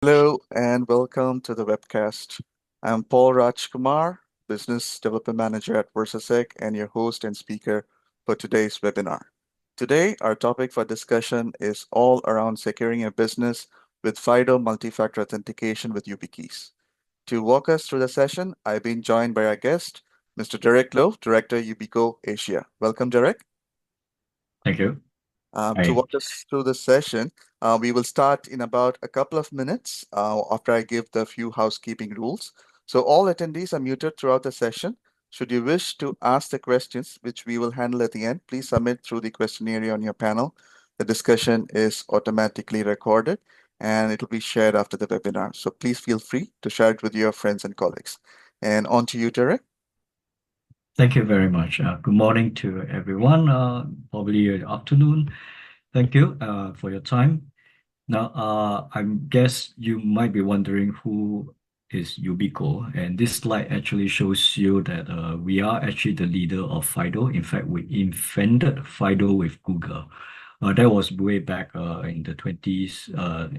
Hello and welcome to the webcast. I'm Paul Rajkumar, Business Development Manager at Versasec, and your host and speaker for today's webinar. Today, our topic for discussion is all around securing a business with FIDO multi-factor authentication with YubiKeys. To walk us through the session, I've been joined by our guest, Mr. Derek Lowe, Director Yubico Asia. Welcome, Derek. Thank you. To Hi. walk us through the session, we will start in about a couple of minutes after I give the few housekeeping rules. So all attendees are muted throughout the session. Should you wish to ask the questions, which we will handle at the end, please submit through the question area on your panel. The discussion is automatically recorded and it will be shared after the webinar. So please feel free to share it with your friends and colleagues. And on to you, Derek. Thank you very much. Good morning to everyone. Probably afternoon. Thank you for your time. Now, I guess you might be wondering who is Yubico, and this slide actually shows you that we are actually the leader of FIDO. In fact, we invented FIDO with Google. That was way back in the 20s,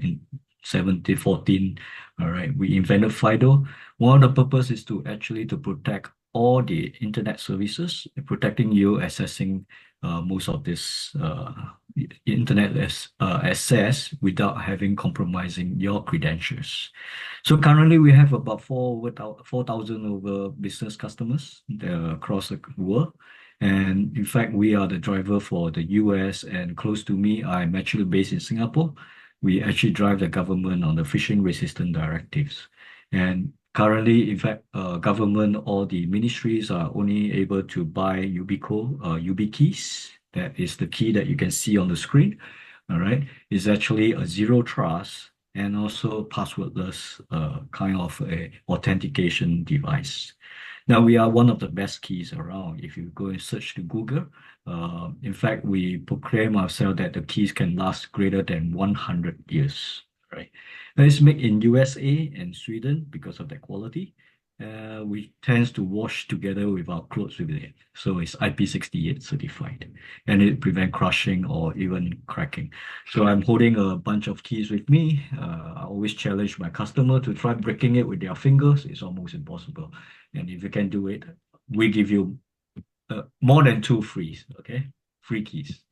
in 2014. All right, we invented FIDO. One of the purpose is to actually to protect all the internet services, protecting you accessing most of this internet access without having compromising your credentials. So currently we have about 4,000 over business customers across the world. And in fact, we are the driver for the US, and close to me, I'm actually based in Singapore. We actually drive the government on the phishing resistant directives. And currently, in fact, government or the ministries are only able to buy Yubico, YubiKeys. That is the key that you can see on the screen. All right, it's actually a zero trust and also passwordless kind of a authentication device. Now we are one of the best keys around. If you go and search to Google, in fact, we proclaim ourselves that the keys can last greater than 100 years. Right? And it's made in USA and Sweden because of that quality. We tends to wash together with our clothes with it. So it's IP68 certified and it prevent crushing or even cracking. So I'm holding a bunch of keys with me. I always challenge my customer to try breaking it with their fingers. It's almost impossible. And if you can do it, we give you more than two frees, okay? Free keys.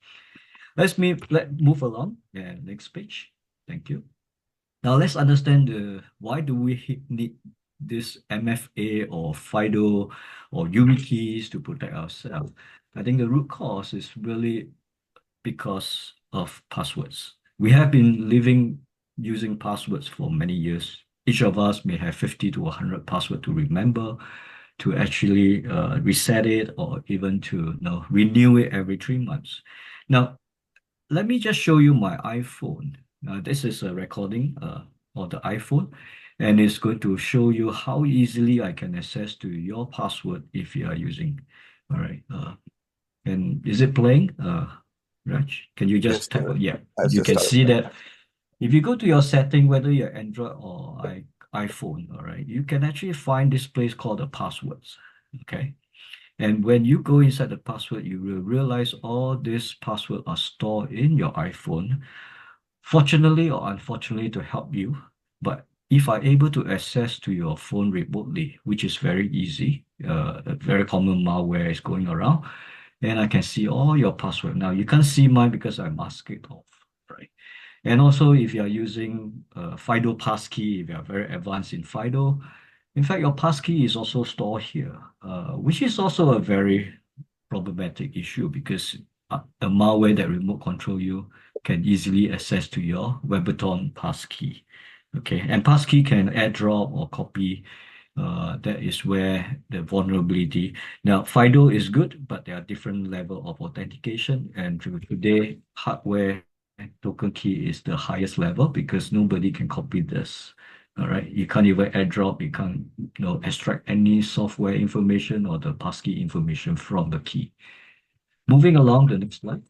Let's move along. Yeah, next page. Thank you. Now let's understand why do we need this MFA or FIDO or YubiKeys to protect ourselves. I think the root cause is really because of passwords. We have been living using passwords for many years. Each of us may have 50 to 100 passwords to remember, to actually reset it, or even to renew it every 3 months. Now, let me just show you my iPhone. This is a recording of the iPhone, and it's going to show you how easily I can access to your password if you are using. All right. And is it playing? Raj, can you Yes, just tap Derek. on? Yeah, As you you can started. see that if you go to your setting, whether you're Android or iPhone, all right, you can actually find this place called the passwords. Okay. And when you go inside the password, you will realize all these passwords are stored in your iPhone, fortunately or unfortunately to help you. But if I'm able to access to your phone remotely, which is very easy, a very common malware is going around, and I can see all your password. Now you can't see mine because I mask it off, right? And also if you are using FIDO passkey, if you are very advanced in FIDO, in fact, your passkey is also stored here, which is also a very problematic issue because a malware that remote control you can easily access to your Webaton passkey. Okay, and passkey can airdrop or copy. That is where the vulnerability. Now, FIDO is good, but there are different level of authentication. And today, hardware token key is the highest level because nobody can copy this. All right, you can't even airdrop, you can't extract any software information or the passkey information from the key. Moving along the next slide.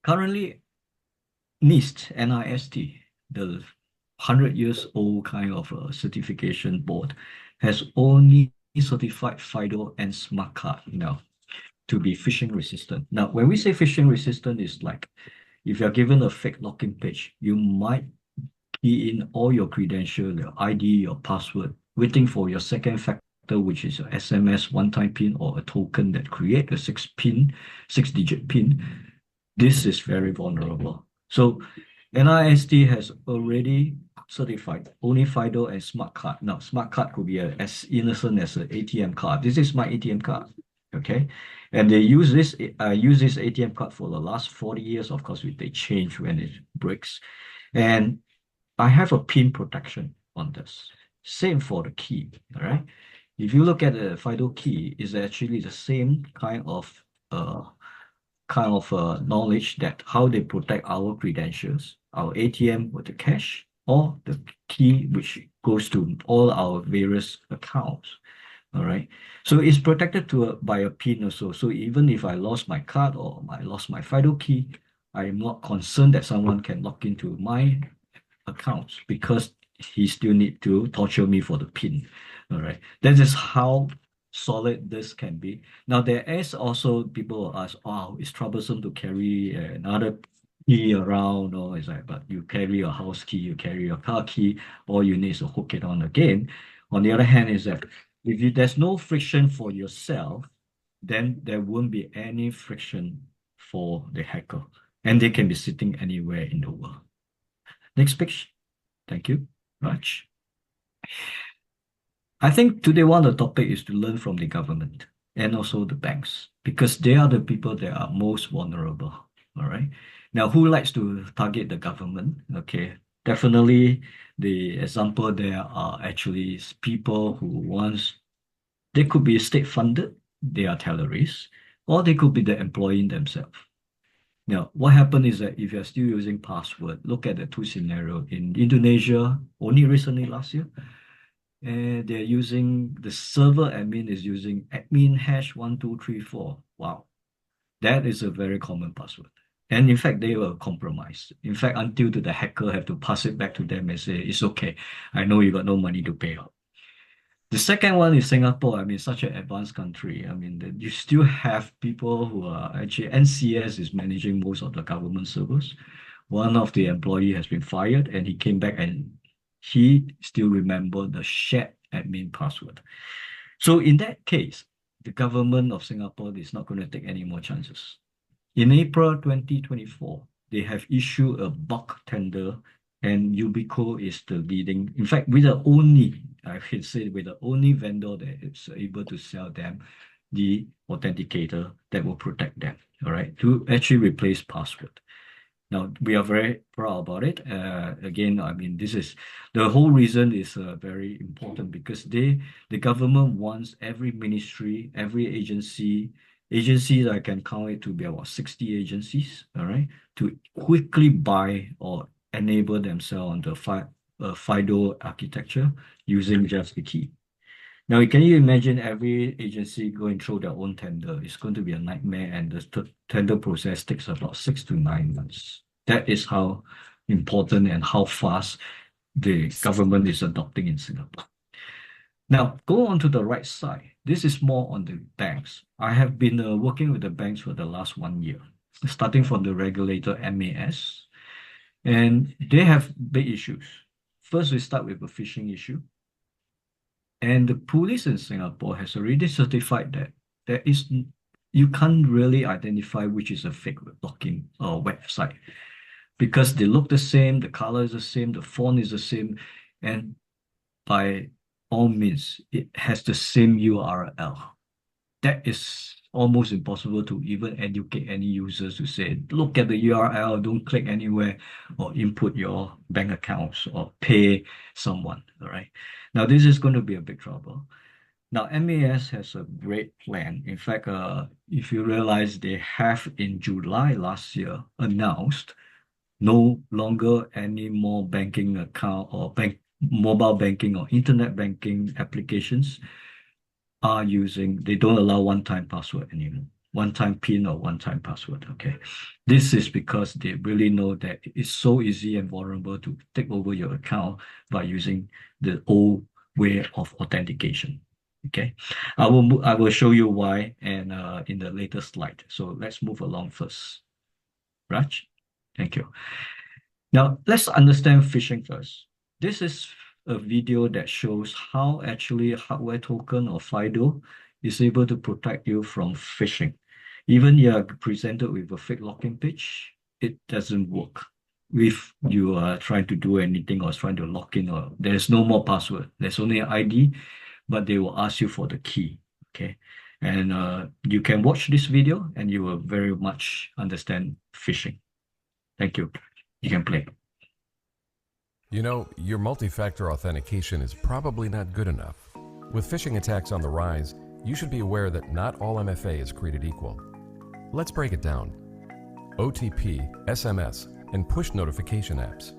Currently, NIST, the 100 years old kind of certification board, has only certified FIDO and smart card now to be phishing resistant. Now, when we say phishing resistant, it's like if you're given a fake login page, you might key in all your credential, your ID, your password, waiting for your second factor, which is your SMS one-time PIN or a token that create a six-digit PIN. This is very vulnerable. So NIST has already certified only FIDO and smart card. Now, smart card could be as innocent as an ATM card. This is my ATM card. Okay. And they use this ATM card for the last 40 years. Of course, they change when it breaks. And I have a pin protection on this. Same for the key. All right. If you look at the FIDO key, it's actually the same knowledge that how they protect our credentials, our ATM with the cash, or the key which goes to all our various accounts. All right. So it's protected by a PIN also. So even if I lost my card or I lost my FIDO key, I'm not concerned that someone can log into my accounts because he still need to torture me for the PIN. All right. That is how solid this can be. Now there is also people will ask, oh, it's troublesome to carry another key around, or it's like, but you carry your house key, you carry your car key, all you need is to hook it on again. On the other hand, is that there's no friction for yourself, then there won't be any friction for the hacker, and they can be sitting anywhere in the world. Next picture. Thank you, Raj. I think today one of the topic is to learn from the government and also the banks because they are the people that are most vulnerable. All right. Now, who likes to target the government? Okay. Definitely the example there are actually people who wants, they could be state funded, they are terrorists, or they could be the employee themselves. Now, what happened is that if you're still using password, look at the two scenario in Indonesia, only recently last year, and they're using the server admin is using admin hash 1234. Wow, that is a very common password. And in fact, they were compromised. In fact, until the hacker have to pass it back to them and say, it's okay. I know you got no money to pay out. The second one is Singapore. I mean, such an advanced country. I mean, you still have people who are actually NCS is managing most of the government servers. One of the employee has been fired, and he came back and he still remembered the shared admin password. So in that case, the government of Singapore is not going to take any more chances. In April 2024, they have issued a bulk tender, and Ubico is the leading. In fact, I should say, we're the only vendor that is able to sell them the authenticator that will protect them, all right, to actually replace password. Now, we are very proud about it. Again, I mean, this is the whole reason is very important because the government wants every ministry, every agencies, I can count it to be about 60 agencies, all right, to quickly buy or enable themselves on the FIDO architecture using just the key. Now, can you imagine every agency going through their own tender? It's going to be a nightmare, and the tender process takes about 6 to 9 months. That is how important and how fast the government is adopting in Singapore. Now, go on to the right side. This is more on the banks. I have been working with the banks for the last 1 year, starting from the regulator MAS, and they have big issues. First, we start with a phishing issue. And the police in Singapore has already certified that you can't really identify which is a fake login or website because they look the same, the color is the same, the font is the same, and by all means, it has the same URL. That is almost impossible to even educate any users to say, look at the URL, don't click anywhere or input your bank accounts or pay someone, all right? Now, this is going to be a big trouble. Now, MAS has a great plan. In fact, if you realize they have in July last year announced no longer any more banking account or mobile banking or internet banking applications they don't allow one-time password anymore, one-time PIN or one-time password, okay? This is because they really know that it's so easy and vulnerable to take over your account by using the old way of authentication, okay? I will show you why and in the later slide. So let's move along first. Raj, thank you. Now, let's understand phishing first. This is a video that shows how actually a hardware token or FIDO is able to protect you from phishing. Even you are presented with a fake login page, it doesn't work. If you are trying to do anything or trying to log in, or there's no more password, there's only an ID, but they will ask you for the key. Okay. And you can watch this video and you will very much understand phishing. Thank you. You can play. You know, your multi-factor authentication is probably not good enough. With phishing attacks on the rise, you should be aware that not all MFA is created equal. Let's break it down. OTP, SMS, and push notification apps.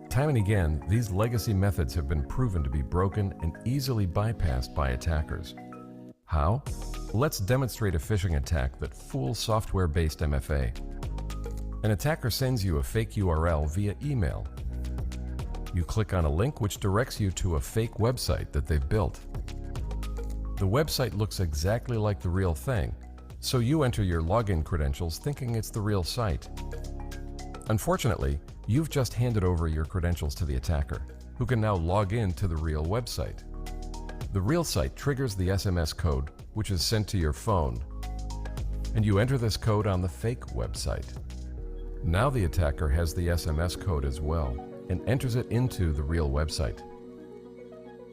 Time and again, these legacy methods have been proven to be broken and easily bypassed by attackers. How? Let's demonstrate a phishing attack that fools software-based MFA. An attacker sends you a fake URL via email. You click on a link which directs you to a fake website that they've built. The website looks exactly like the real thing, so you enter your login credentials thinking it's the real site. Unfortunately, you've just handed over your credentials to the attacker, who can now log in to the real website. The real site triggers the SMS code, which is sent to your phone, and you enter this code on the fake website. Now the attacker has the SMS code as well, and enters it into the real website.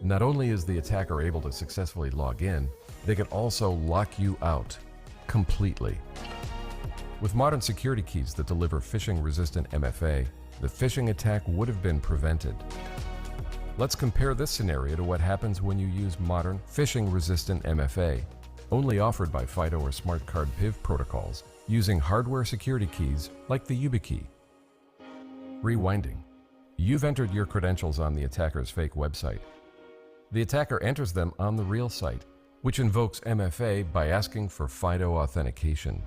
Not only is the attacker able to successfully log in, they can also lock you out completely. With modern security keys that deliver phishing-resistant MFA, the phishing attack would have been prevented. Let's compare this scenario to what happens when you use modern phishing-resistant MFA, only offered by FIDO or smart card PIV protocols, using hardware security keys like the YubiKey. Rewinding. You've entered your credentials on the attacker's fake website. The attacker enters them on the real site, which invokes MFA by asking for FIDO authentication.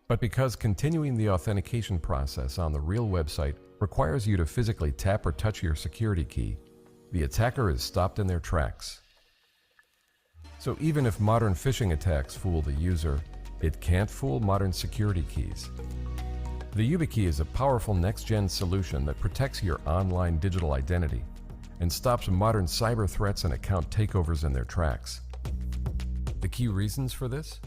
But because continuing the authentication process on the real website requires you to physically tap or touch your security key, the attacker is stopped in their tracks. So even if modern phishing attacks fool the user, it can't fool modern security keys. The YubiKey is a powerful next-gen solution that protects your online digital identity and stops modern cyber threats and account takeovers in their tracks. The key reasons for this?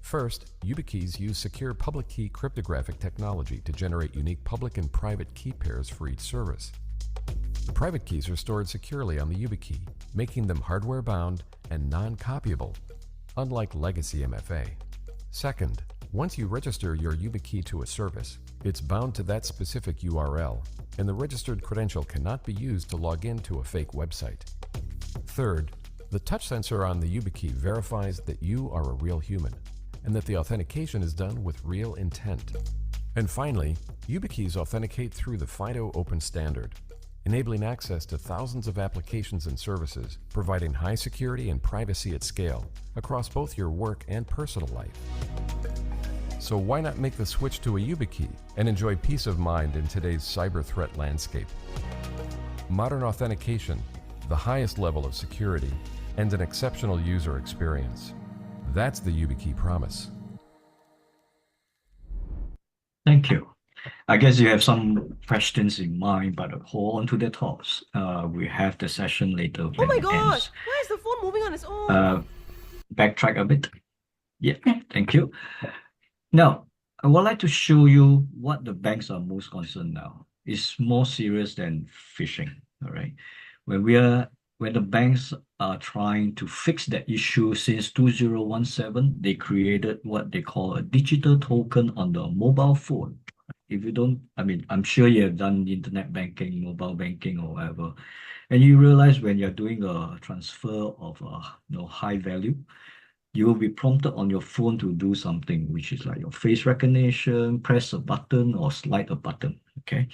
First, YubiKeys use secure public key cryptographic technology to generate unique public and private key pairs for each service. The private keys are stored securely on the YubiKey, making them hardware-bound and non-copyable, unlike legacy MFA. Second, once you register your YubiKey to a service, it's bound to that specific URL, and the registered credential cannot be used to log into a fake website. Third, the touch sensor on the YubiKey verifies that you are a real human, and that the authentication is done with real intent. And finally, YubiKeys authenticate through the FIDO Open Standard, enabling access to thousands of applications and services, providing high security and privacy at scale across both your work and personal life. So why not make the switch to a YubiKey and enjoy peace of mind in today's cyber threat landscape? Modern authentication, the highest level of security, and an exceptional user experience. That's the YubiKey promise. Thank you. I guess you have some questions in mind, but hold on to the thoughts. We have the session later when Oh my it gosh! ends. Why is the phone moving on its own? Backtrack a bit. Yeah, thank you. Now, I would like to show you what the banks are most concerned now. It's more serious than phishing, all right? When the banks are trying to fix that issue since 2017, they created what they call a digital token on the mobile phone. If you don't, I'm sure you have done internet banking, mobile banking, or whatever, and you realize when you're doing a transfer of high value, you will be prompted on your phone to do something, which is like your face recognition, press a button, or slide a button. Okay.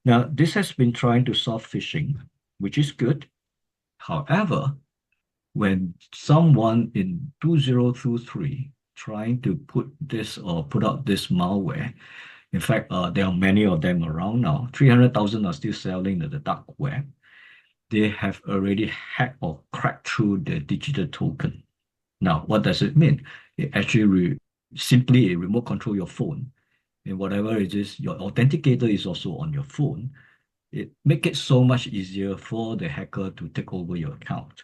Now, this has been trying to solve phishing, which is good. However, when someone in 2023 trying to put out this malware, in fact, there are many of them around now. 300,000 are still selling in the dark web. They have already hacked or cracked through the digital token. Now, what does it mean? It actually simply remote control your phone, and whatever it is, your authenticator is also on your phone, it make it so much easier for the hacker to take over your account.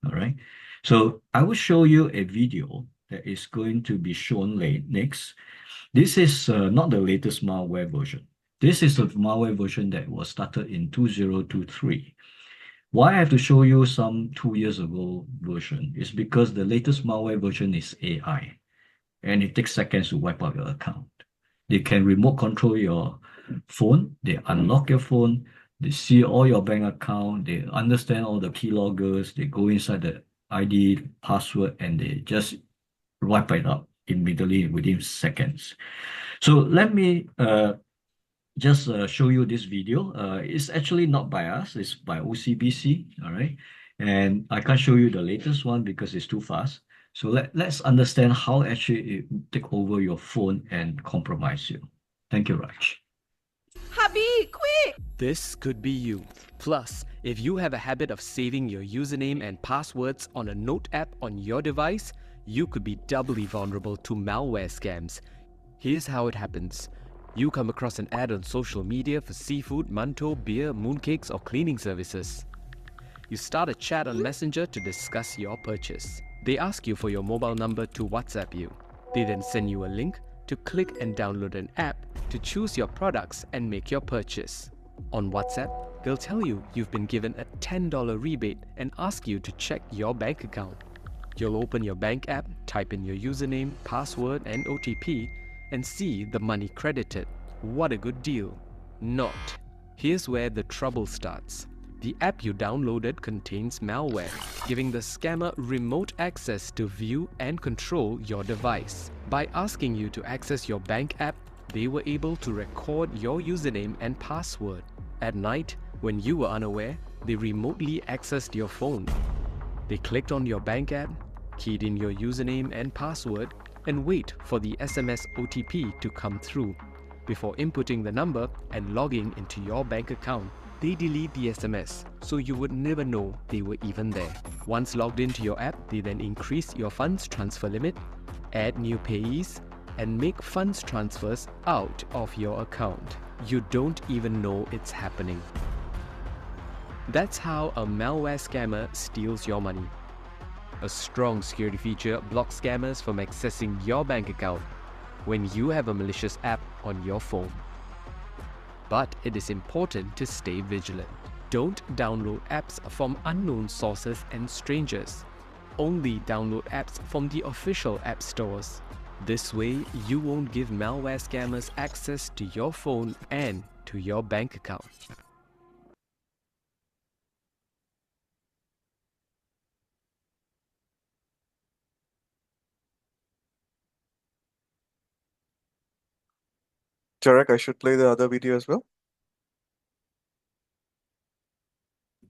All right. So I will show you a video that is going to be shown next. This is not the latest malware version. This is a malware version that was started in 2023. Why I have to show you some 2 years ago version is because the latest malware version is AI, and it takes seconds to wipe out your account. They can remote control your phone, they unlock your phone, they see all your bank account, they understand all the keyloggers, they go inside the ID, password, and they just wipe it out immediately within seconds. So let me just show you this video. It's actually not by us, it's by OCBC, all right? And I can't show you the latest one because it's too fast. So let's understand how actually it take over your phone and compromise you. Thank you, Raj. Hubby, quick! This could be you. Plus, if you have a habit of saving your username and passwords on a note app on your device, you could be doubly vulnerable to malware scams. Here's how it happens. You come across an ad on social media for seafood, mantou, beer, mooncakes, or cleaning services. You start a chat on Messenger to discuss your purchase. They ask you for your mobile number to WhatsApp you. They then send you a link to click and download an app to choose your products and make your purchase. On WhatsApp, they'll tell you you've been given a $10 rebate and ask you to check your bank account. You'll open your bank app, type in your username, password, and OTP, and see the money credited. What a good deal. Not. Here's where the trouble starts. The app you downloaded contains malware, giving the scammer remote access to view and control your device. By asking you to access your bank app, they were able to record your username and password. At night, when you were unaware, they remotely accessed your phone. They clicked on your bank app, keyed in your username and password, and wait for the SMS OTP to come through. Before inputting the number and logging into your bank account, they delete the SMS, so you would never know they were even there. Once logged into your app, they then increase your funds transfer limit, add new payees, and make funds transfers out of your account. You don't even know it's happening. That's how a malware scammer steals your money. A strong security feature blocks scammers from accessing your bank account when you have a malicious app on your phone. But it is important to stay vigilant. Don't download apps from unknown sources and strangers. Only download apps from the official app stores. This way, you won't give malware scammers access to your phone and to your bank account. Tarek, I should play the other video as well.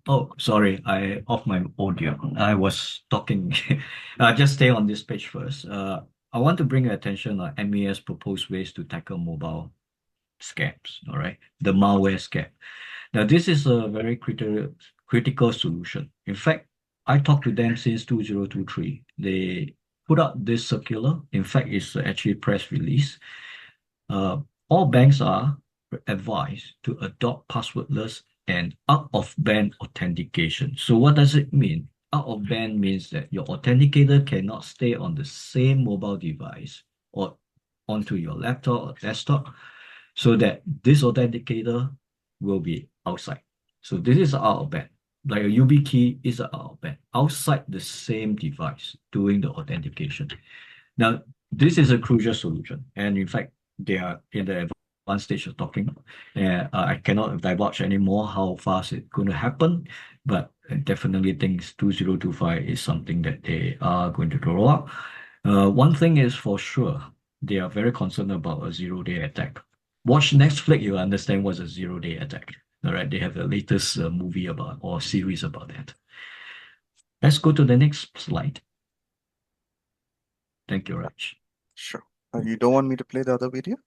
Oh, sorry, I off my audio. I was talking. Just stay on this page first. I want to bring your attention on MES proposed ways to tackle mobile scams. All right, the malware scam. Now, this is a very critical solution. In fact, I talked to them since 2023. They put out this circular. In fact, it's actually press release. All banks are advised to adopt passwordless and out-of-band authentication. So what does it mean? Out-of-band means that your authenticator cannot stay on the same mobile device or onto your laptop or desktop, so that this authenticator will be outside. So this is out-of-band. Like a YubiKey is out-of-band, outside the same device doing the authentication. Now, this is a crucial solution. And in fact, they are in the advanced stage of talking. I cannot divulge anymore how fast it's going to happen, but I definitely think 2025 is something that they are going to roll out. One thing is for sure, they are very concerned about a zero-day attack. Watch Netflix, you understand what's a zero-day attack. All right, they have the latest movie about or series about that. Let's go to the next slide. Thank you, Raj. Sure. You don't want me to play the other video?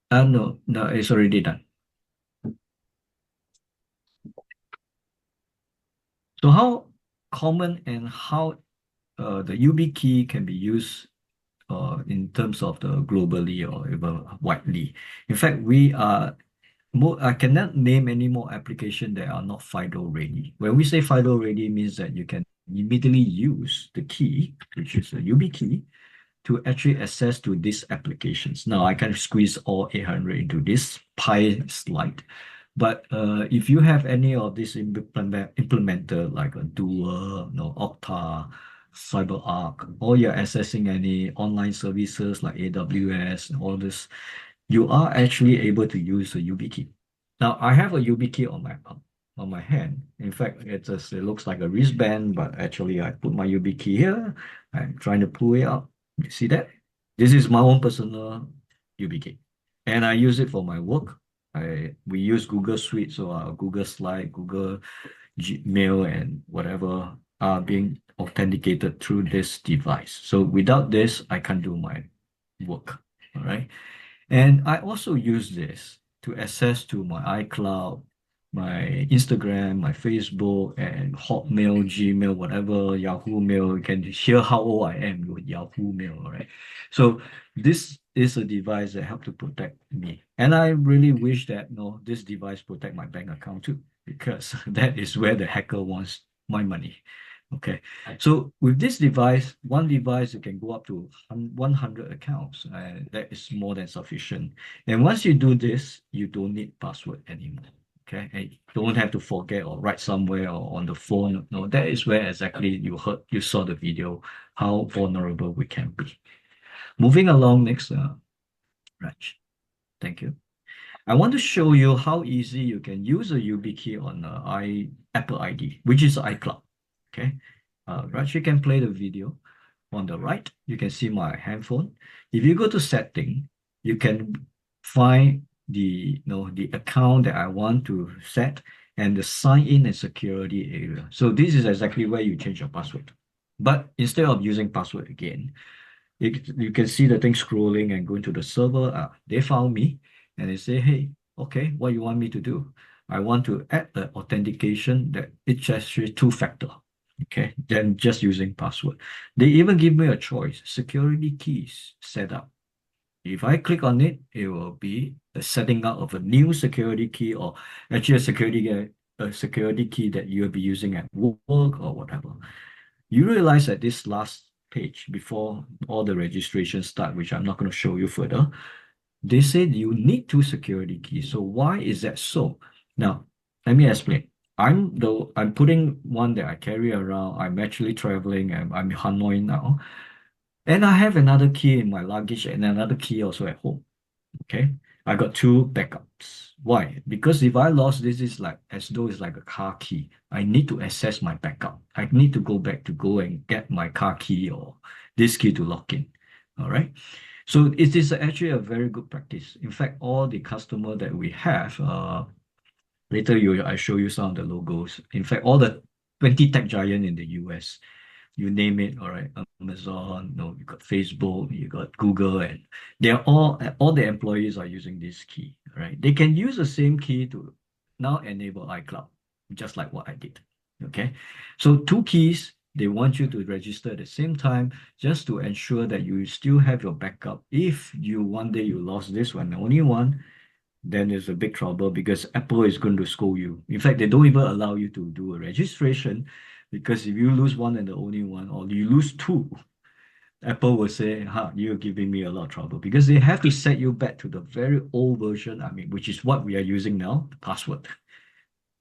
No, it's already done. So how common and how the YubiKey can be used in terms of the globally or even widely. In fact, we are more, I cannot name any more applications that are not FIDO ready. When we say FIDO ready, means that you can immediately use the key, which is a UB key, to actually access to these applications. Now I can squeeze all 800 into this pie slide. But if you have any of these implemented like a Duo, Okta, CyberArk, or you're accessing any online services like AWS, all this, you are actually able to use a UB key. Now I have a UB key on my hand. In fact, it looks like a wristband, but actually I put my UB key here. I'm trying to pull it out. You see that? This is my own personal UB key. And I use it for my work. We use Google Suite, so Google Slide, Google Gmail, and whatever are being authenticated through this device. So without this, I can't do my work. All right. And I also use this to access to my iCloud, my Instagram, my Facebook, and Hotmail, Gmail, whatever, Yahoo Mail. You can hear how old I am with Yahoo Mail, right? So this is a device that helps to protect me. And I really wish that this device protect my bank account too, because that is where the hacker wants my money. Okay, so with this device, one device, you can go up to 100 accounts. That is more than sufficient. And once you do this, you don't need password anymore. Okay, and you don't have to forget or write somewhere or on the phone. No, that is where exactly you saw the video, how vulnerable we can be. Moving along next, Raj. Thank you. I want to show you how easy you can use a YubiKey on Apple ID, which is iCloud. Okay, Raj, you can play the video. On the right, you can see my handphone. If you go to setting, you can find the account that I want to set and the sign in and security area. So this is exactly where you change your password. But instead of using password again, you can see the thing scrolling and going to the server. They found me and they say, hey, okay, what you want me to do? I want to add the authentication that it's actually two-factor. Okay, then just using password. They even give me a choice, security keys setup. If I click on it, it will be the setting up of a new security key or actually a security key that you'll be using at work or whatever. You realize that this last page before all the registration start, which I'm not going to show you further, they said you need two security keys. So why is that so? Now, let me explain. I'm putting one that I carry around. I'm actually traveling and I'm in Hanoi now. And I have another key in my luggage and another key also at home. Okay. I got two backups. Why? Because if I lost this, is like as though it's like a car key. I need to access my backup. I need to go and get my car key or this key to lock in. All right. So it is actually a very good practice. In fact, all the customer that we have, later I show you some of the logos. In fact, all the 20 tech giant in the US, you name it, all right, Amazon, you got Facebook, you got Google, and they're all the employees are using this key, right? They can use the same key to now enable iCloud, just like what I did, okay? So two keys, they want you to register at the same time just to ensure that you still have your backup. If one day you lost this one, the only one, then there's a big trouble because Apple is going to scold you. In fact, they don't even allow you to do a registration because if you lose one and the only one, or you lose two, Apple will say, you're giving me a lot of trouble because they have to set you back to the very old version, which is what we are using now, the password,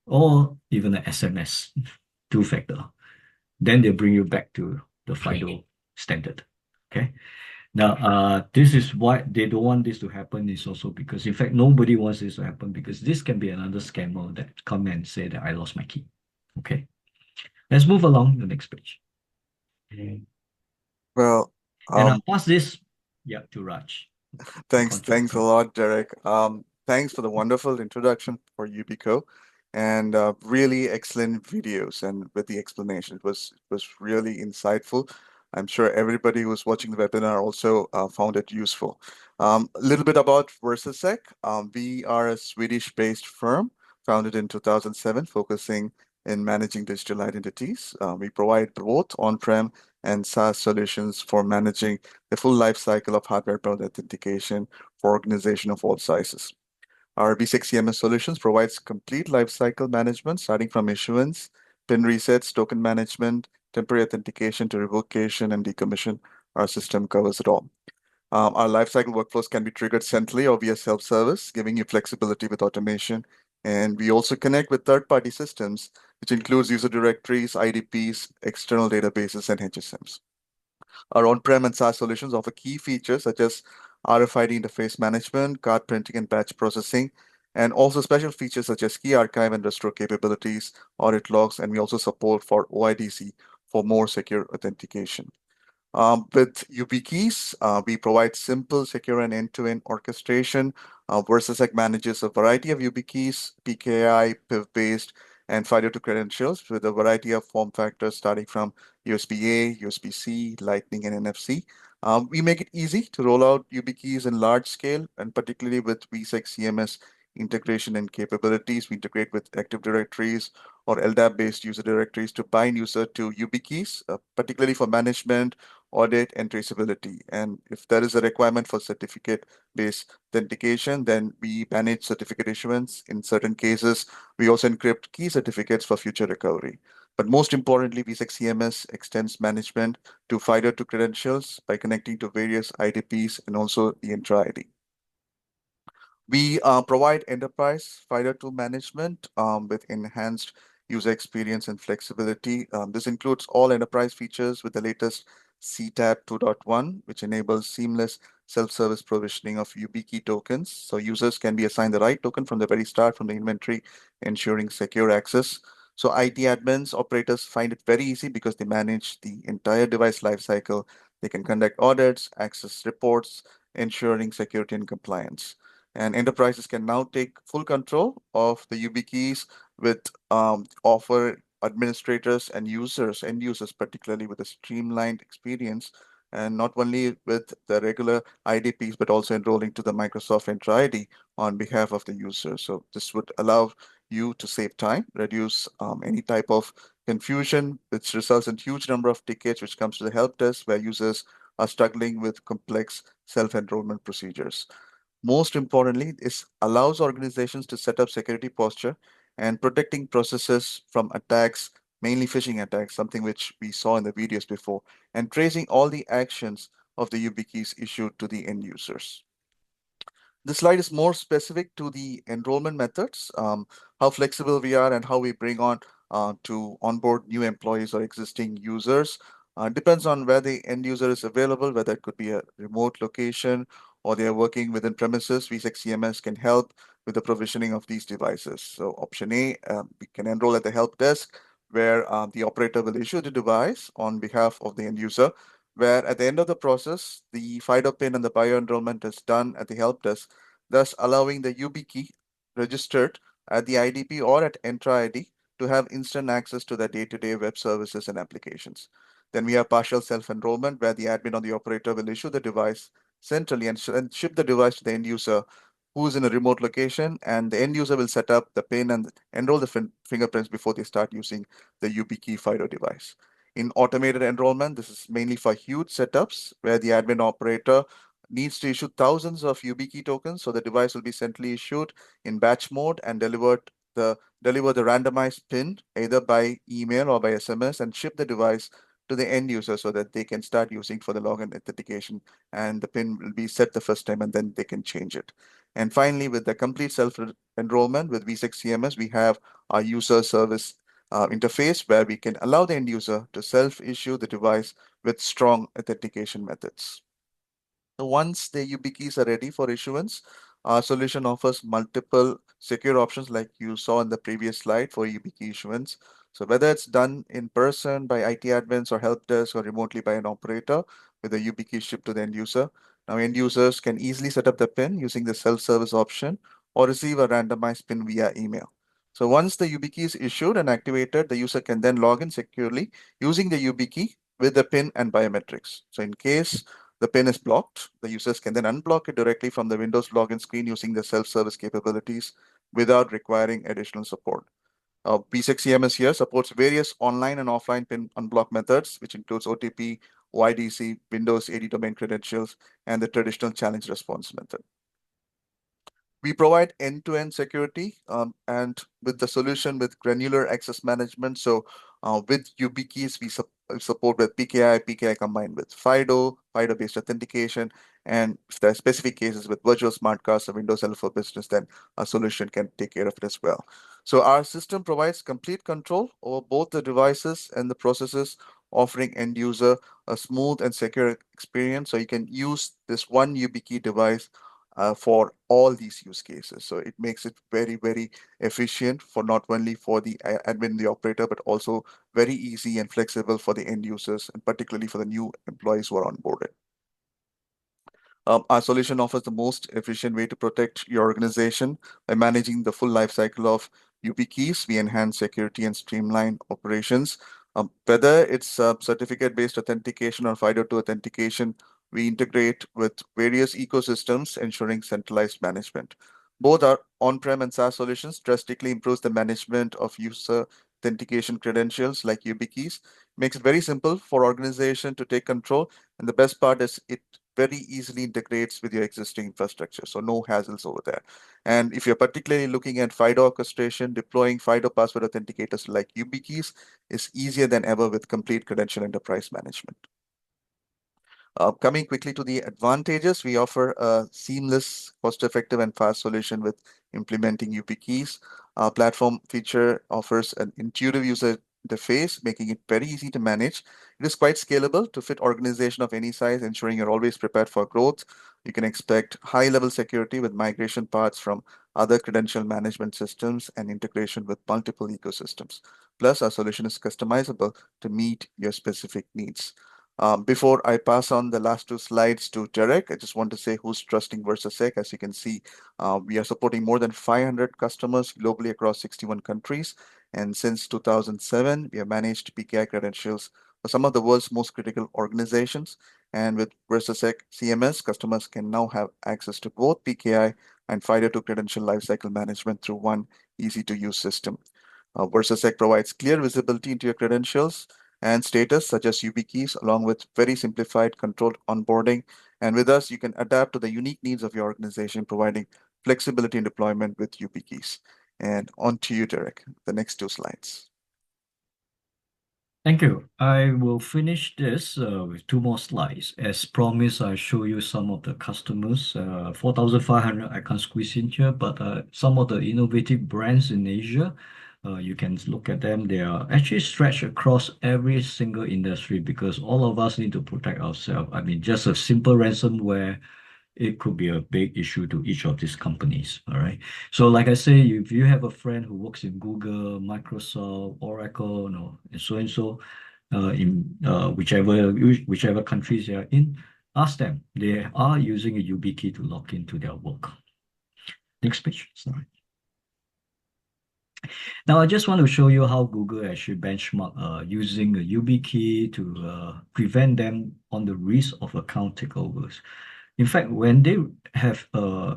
or even an SMS, two-factor. Then they bring you back to the FIDO standard. Okay. Now, this is why they don't want this to happen is also because, in fact, nobody wants this to happen because this can be another scammer that come and say that I lost my key. Okay. Let's move along to the next page. Well, and I'll pass this to Raj. Thanks a lot, Derek. Thanks for the wonderful introduction for Yubico and really excellent videos and with the explanation. It was really insightful. I'm sure everybody who was watching the webinar also found it useful. A little bit about Versasec. We are a Swedish-based firm founded in 2007, focusing in managing digital identities. We provide both on-prem and SaaS solutions for managing the full life cycle of hardware-bound authentication for organizations of all sizes. Our B6 CMS solutions provides complete lifecycle management, starting from issuance, PIN resets, token management, temporary authentication to revocation and decommission. Our system covers it all. Our lifecycle workflows can be triggered centrally or via self-service, giving you flexibility with automation. And we also connect with third-party systems, which includes user directories, IDPs, external databases, and HSMs. Our on-prem and SaaS solutions offer key features such as RFID interface management, card printing and batch processing, and also special features such as key archive and restore capabilities, audit logs, and we also support for OIDC for more secure authentication. With YubiKeys, we provide simple, secure, and end-to-end orchestration. Versasec manages a variety of YubiKeys, PKI, PIV-based, and FIDO2 credentials with a variety of form factors starting from USB-A, USB-C, Lightning, and NFC. We make it easy to roll out YubiKeys in large scale, and particularly with V6 CMS integration and capabilities. We integrate with Active Directories or LDAP-based user directories to bind user to YubiKeys, particularly for management, audit, and traceability. And if there is a requirement for certificate-based authentication, then we manage certificate issuance. In certain cases, we also encrypt key certificates for future recovery. But most importantly, V6 CMS extends management to FIDO2 credentials by connecting to various IDPs and also the intra-ID. We provide enterprise FIDO2 management with enhanced user experience and flexibility. This includes all enterprise features with the latest CTAP 2.1, which enables seamless self-service provisioning of YubiKey tokens. So users can be assigned the right token from the very start from the inventory, ensuring secure access. So IT admins, operators find it very easy because they manage the entire device lifecycle. They can conduct audits, access reports, ensuring security and compliance. And enterprises can now take full control of the YubiKeys with offer administrators and users, end users particularly, with a streamlined experience, and not only with the regular IDPs, but also enrolling to the Microsoft Entra ID on behalf of the user. So this would allow you to save time, reduce any type of confusion, which results in huge number of tickets which comes to the help desk where users are struggling with complex self-enrollment procedures. Most importantly, this allows organizations to set up security posture and protecting processes from attacks, mainly phishing attacks, something which we saw in the videos before, and tracing all the actions of the YubiKeys issued to the end users. This slide is more specific to the enrollment methods, how flexible we are and how we bring on to onboard new employees or existing users. Depends on where the end user is available, whether it could be a remote location or they are working within premises. V6 CMS can help with the provisioning of these devices. So option A, we can enroll at the help desk where the operator will issue the device on behalf of the end user, where at the end of the process, the FIDO PIN and the bio-enrollment is done at the help desk, thus allowing the YubiKey registered at the IDP or at Entra ID to have instant access to the day-to-day web services and applications. Then we have partial self-enrollment, where the admin or the operator will issue the device centrally and ship the device to the end user who is in a remote location, and the end user will set up the PIN and enroll the fingerprints before they start using the YubiKey FIDO device. In automated enrollment, this is mainly for huge setups where the admin operator needs to issue thousands of YubiKey tokens. So the device will be centrally issued in batch mode and deliver the randomized PIN either by email or by SMS and ship the device to the end user so that they can start using for the login authentication, and the PIN will be set the first time and then they can change it. And finally, with the complete self-enrollment with V6 CMS, we have our user service interface where we can allow the end user to self-issue the device with strong authentication methods. So once the YubiKeys are ready for issuance, our solution offers multiple secure options like you saw in the previous slide for YubiKey issuance. So whether it's done in person by IT admins or help desk or remotely by an operator with a YubiKey shipped to the end user, now end users can easily set up the PIN using the self-service option or receive a randomized PIN via email. So once the YubiKey is issued and activated, the user can then log in securely using the YubiKey with the PIN and biometrics. So in case the PIN is blocked, the users can then unblock it directly from the Windows login screen using the self-service capabilities without requiring additional support. Versasec CMS here supports various online and offline PIN unblock methods, which includes OTP, YDC, Windows 80 domain credentials, and the traditional challenge response method. We provide end-to-end security and with the solution with granular access management. So with YubiKeys, we support with PKI combined with FIDO, FIDO-based authentication, and if there are specific cases with virtual smart cards or Windows 11 for Business, then our solution can take care of it as well. So our system provides complete control over both the devices and the processes, offering end user a smooth and secure experience. So you can use this one YubiKey device for all these use cases. So it makes it very, very efficient for not only for the admin, the operator, but also very easy and flexible for the end users, and particularly for the new employees who are onboarded. Our solution offers the most efficient way to protect your organization by managing the full life cycle of YubiKeys. We enhance security and streamline operations. Whether it's certificate-based authentication or FIDO2 authentication, we integrate with various ecosystems, ensuring centralized management. Both our on-prem and SaaS solutions drastically improves the management of user authentication credentials like YubiKeys. Makes it very simple for organization to take control. And the best part is it very easily integrates with your existing infrastructure. So no hassles over there. And if you're particularly looking at FIDO orchestration, deploying FIDO password authenticators like YubiKeys is easier than ever with complete credential enterprise management. Coming quickly to the advantages, we offer a seamless, cost-effective, and fast solution with implementing YubiKeys. Our platform feature offers an intuitive user interface, making it very easy to manage. It is quite scalable to fit organization of any size, ensuring you're always prepared for growth. You can expect high-level security with migration paths from other credential management systems and integration with multiple ecosystems. Plus, our solution is customizable to meet your specific needs. Before I pass on the last two slides to Derek, I just want to say who's trusting Versasec. As you can see, we are supporting more than 500 customers globally across 61 countries. And since 2007, we have managed PKI credentials for some of the world's most critical organizations. And with Versasec CMS, customers can now have access to both PKI and FIDO2 credential lifecycle management through one easy-to-use system. Versasec provides clear visibility into your credentials and status, such as YubiKeys, along with very simplified controlled onboarding. And with us, you can adapt to the unique needs of your organization, providing flexibility in deployment with YubiKeys. And on to you, Derek, the next two slides. Thank you. I will finish this with two more slides. As promised, I show you some of the customers. 4,500 I can't squeeze in here, but some of the innovative brands in Asia, you can look at them. They are actually stretched across every single industry because all of us need to protect ourselves. I mean, just a simple ransomware, it could be a big issue to each of these companies. All right. So like I say, if you have a friend who works in Google, Microsoft, Oracle, and so, in whichever countries they are in, ask them. They are using a YubiKey to log into their work. Next page. Sorry. Now, I just want to show you how Google actually benchmark using a YubiKey to prevent them on the risk of account takeovers. In fact, when they have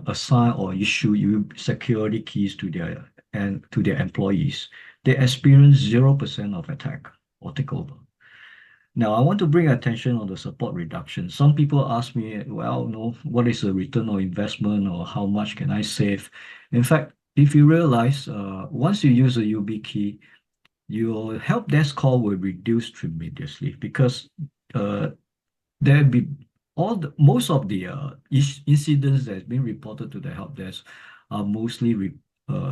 assigned or issue security keys to their employees, they experience 0% of attack or takeover. Now, I want to bring attention on the support reduction. Some people ask me, well, no, what is the return on investment or how much can I save? In fact, if you realize once you use a YubiKey, your help desk call will reduce tremendously because there be most of the incidents that's been reported to the help desk are mostly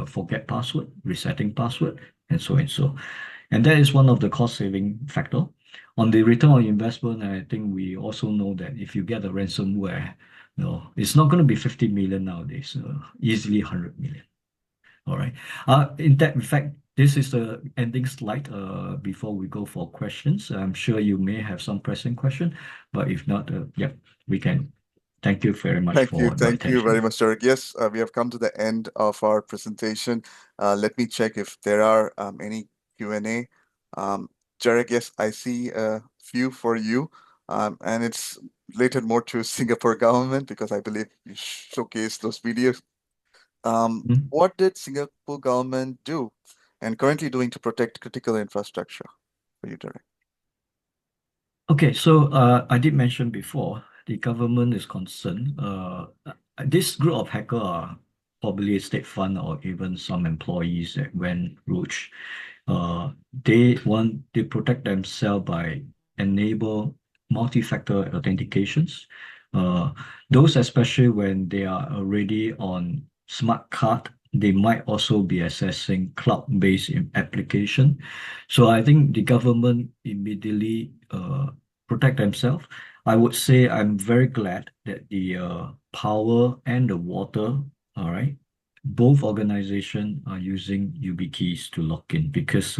forget password, resetting password, and so and so. And that is one of the cost saving factor. On the return on investment, I think we also know that if you get a ransomware, it's not going to be 50 million nowadays, easily 100 million. All right. In fact, this is the ending slide before we go for questions. I'm sure you may have some pressing question, but if not, yeah, we can. Thank you very much Thank for you. your Thank you very attention. much, Derek. Yes, we have come to the end of our presentation. Let me check if there are any Q&A. Derek, yes, I see a few for you, and it's related more to Singapore government because I believe you showcased those videos. Mhm. What did Singapore government do and currently doing to protect critical infrastructure for you, Derek? Okay, so I did mention before the government is concerned. This group of hackers are probably state fund or even some employees that went rogue. Uh, they protect themselves by enable multi-factor authentications. Uh, those especially when they are already on smart card, they might also be accessing cloud-based application. So I think the government immediately protect themselves. I would say I'm very glad that the power and the water, all right, both organizations are using YubiKeys to log in because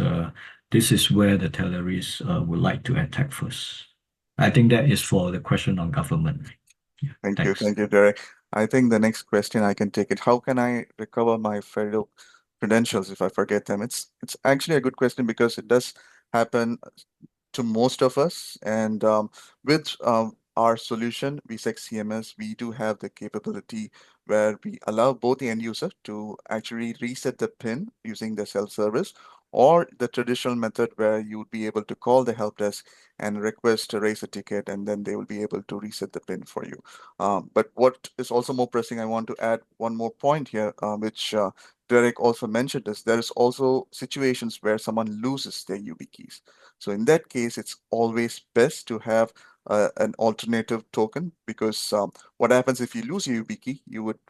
this is where the terrorists would like to attack first. I think that is for the question on government. Yeah, thanks. Thank you, Derek. I think the next question I can take it. How can I recover my FIDO credentials if I forget them? It's actually a good question because it does happen to most of us. And with our solution, VSEC CMS, we do have the capability where we allow both the end user to actually reset the PIN using the self-service or the traditional method where you would be able to call the help desk and request to raise a ticket, and then they will be able to reset the PIN for you. But what is also more pressing, I want to add one more point here, which Derek also mentioned, is there is also situations where someone loses their YubiKeys. So in that case, it's always best to have an alternative token because what happens if you lose your YubiKey,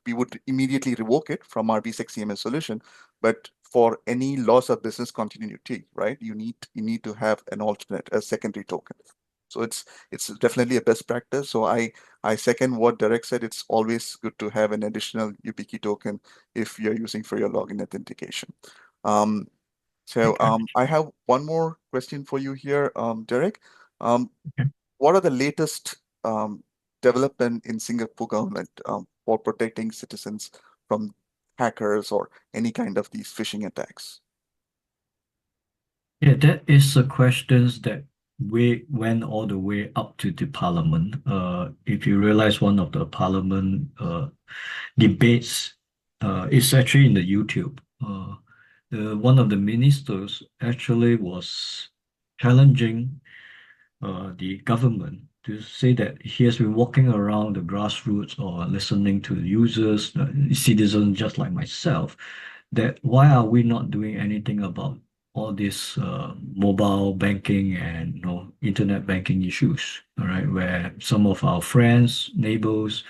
we would immediately revoke it from our VSEC CMS solution. But for any loss of business continuity, right, you need to have an alternate, a secondary token. So it's definitely a best practice. So I second what Derek said. It's always good to have an additional YubiKey token if you're using for your login authentication. Um, so Okay. I have one more question for you here, Derek. Okay. What are the latest development in Singapore government for protecting citizens from hackers or any kind of these phishing attacks? Yeah, that is a questions that we went all the way up to the parliament. If you realize one of the parliament debates is actually in the YouTube. One of the ministers actually was challenging the government to say that he has been walking around the grassroots or listening to users, citizens just like myself, that why are we not doing anything about all this mobile banking and internet banking issues, all right, where some of our friends, neighbors,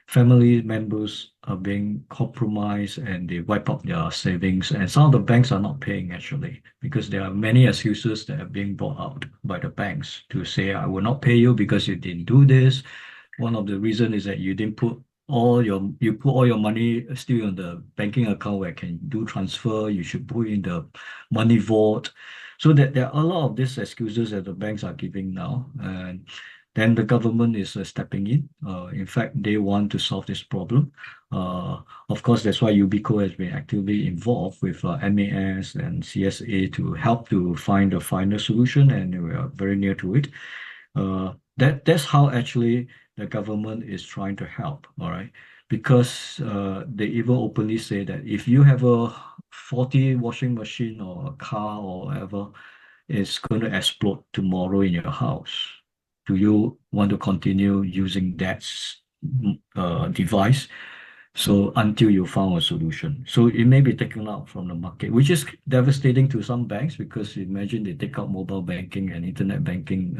family members are being compromised and they wipe out their savings. And some of the banks are not paying actually because there are many excuses that are being brought out by the banks to say, I will not pay you because you didn't do this. One of the reasons is that you didn't put all your money still in the banking account where can do transfer. You should put in the money vault. So that there are a lot of these excuses that the banks are giving now. And then the government is stepping in. In fact, they want to solve this problem. Of course, that's why Ubico has been actively involved with MAS and CSA to help to find a final solution, and we are very near to it. That's how actually the government is trying to help. All right, because they even openly say that if you have a faulty washing machine or a car or whatever, it's going to explode tomorrow in your house. Do you want to continue using that device? So until you found a solution. So it may be taken out from the market, which is devastating to some banks because imagine they take out mobile banking and internet banking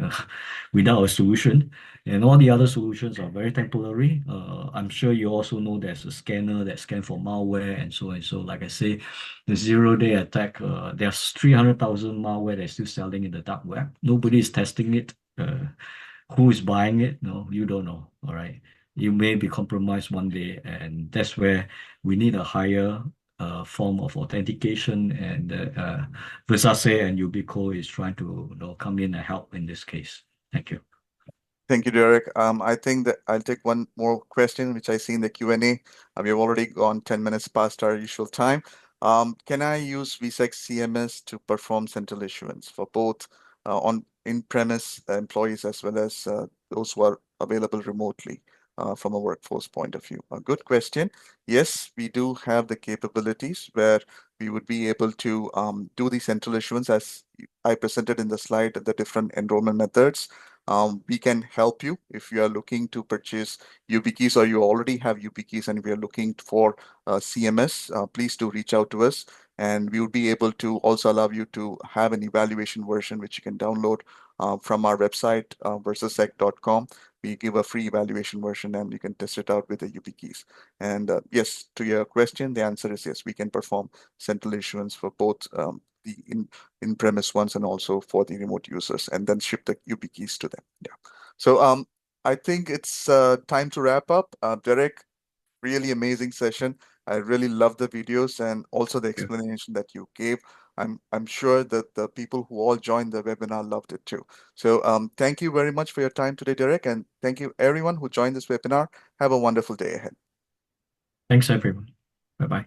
without a solution. And all the other solutions are very temporary. I'm sure you also know there's a scanner that scans for malware and so and so. Like I say, the zero-day attack, there's 300,000 malware that's still selling in the dark web. Nobody is testing it. Who is buying it? No, you don't know. All right. You may be compromised one day, and that's where we need a higher form of authentication. And Versasec and Ubico is trying to come in and help in this case. Thank you. Thank you, Derek. I think that I'll take one more question, which I see in the Q&A. We've already gone 10 minutes past our usual time. Can I use VSEC CMS to perform central issuance for both on in-premise employees as well as those who are available remotely? from a workforce point of view? A good question. Yes, we do have the capabilities where we would be able to do the central issuance as I presented in the slide, the different enrollment methods. We can help you if you are looking to purchase YubiKeys or you already have YubiKeys and we are looking for CMS. Please do reach out to us, and we would be able to also allow you to have an evaluation version which you can download from our website, versasec.com. We give a free evaluation version and you can test it out with the YubiKeys. And yes, to your question, the answer is yes, we can perform central issuance for both the in-premise ones and also for the remote users, and then ship the YubiKeys to them. Yeah. So I think it's time to wrap up. Derek, really amazing session. I really love the videos and also the explanation that you gave. I'm sure that the people who all joined the webinar loved it too. So thank you very much for your time today, Derek, and thank you everyone who joined this webinar. Have a wonderful day ahead. Thanks, everyone. Bye-bye.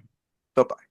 Bye-bye.